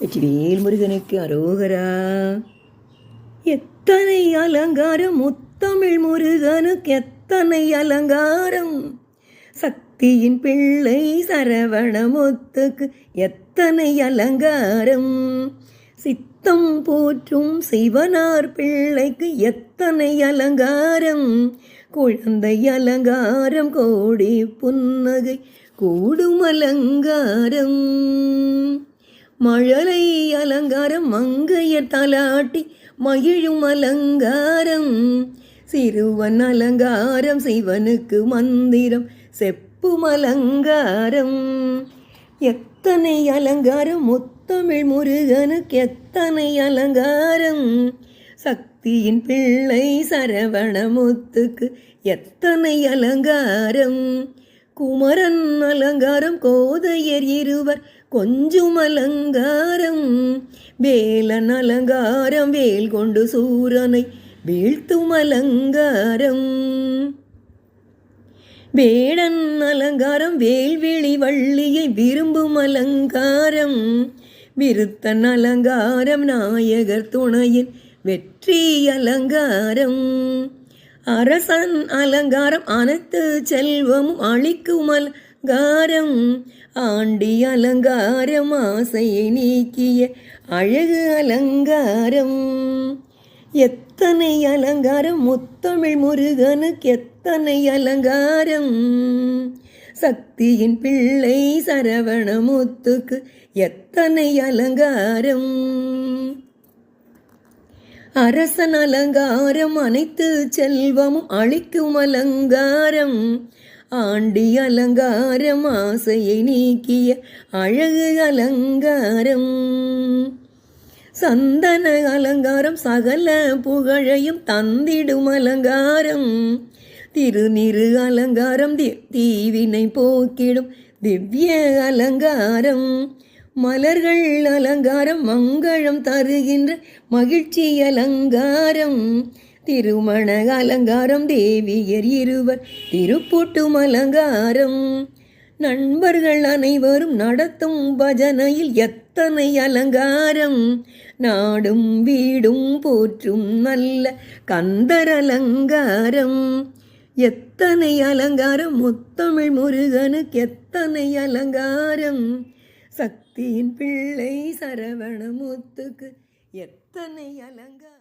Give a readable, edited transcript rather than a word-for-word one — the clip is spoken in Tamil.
வெற்றிவேல் முருகனுக்கு அரோகரா. எத்தனை அலங்காரம் முத்தமிழ் முருகனுக்கு எத்தனை அலங்காரம். சக்தியின் பிள்ளை சரவணமுத்துக்கு எத்தனை அலங்காரம். சித்தம் போற்றும் சிவனார் பிள்ளைக்கு எத்தனை அலங்காரம். குழந்தை அலங்காரம் கோடி புன்னகை கூடும் அலங்காரம். மழலை அலங்காரம் மங்கையர் தலாட்டி மகிழும் அலங்காரம். சிறுவன் அலங்காரம் சிவனுக்கு மந்திரம் செப்பும் அலங்காரம். எத்தனை அலங்காரம் முத்தமிழ் முருகனுக்கு எத்தனை அலங்காரம். சக்தியின் பிள்ளை சரவணமுத்துக்கு எத்தனை அலங்காரம். குமரன் அலங்காரம் கோதையர் இருவர் கொஞ்சும் அலங்காரம். வேலன் அலங்காரம் வேல் கொண்டு சூரனை வீழ்த்தும் அலங்காரம். வேடன் அலங்காரம் வேல்விழி வள்ளியை விரும்பும் அலங்காரம். விருத்தன் அலங்காரம் நாயகர் துணையின் வெற்றி அலங்காரம். அரசன் அலங்காரம் அனைத்து செல்வமும் அளிக்கும் அலங்காரம். ஆண்டி அலங்காரம் ஆசையை நீக்கிய அழகு அலங்காரம். எத்தனை அலங்காரம் முத்தமிழ் முருகனுக்கு எத்தனை அலங்காரம். சக்தியின் பிள்ளை சரவணமுத்துக்கு எத்தனை அலங்காரம். அரசன் அலங்காரம் அனைத்து செல்வமும் அளிக்கும் அலங்காரம். ஆண்டி அலங்காரம் ஆசையை நீக்கிய அழகு அலங்காரம். சந்தன அலங்காரம் சகல புகழையும் தந்திடும் அலங்காரம். திருநிறு அலங்காரம் தீவினை போக்கிடும் திவ்ய அலங்காரம். மலர்கள் அலங்காரம் மங்களம் தருகின்ற மகிழ்ச்சி அலங்காரம். திருமண அலங்காரம் தேவியர் இருவர் திருப்பூட்டும் அலங்காரம். நண்பர்கள் அனைவரும் நடத்தும் பஜனையில் எத்தனை அலங்காரம். நாடும் வீடும் போற்றும் நல்ல கந்தர் அலங்காரம். எத்தனை அலங்காரம் முத்தமிழ் முருகனுக்கு எத்தனை அலங்காரம். சக்தியின் பிள்ளை சரவணமுத்துக்கு எத்தனை அலங்காரம்.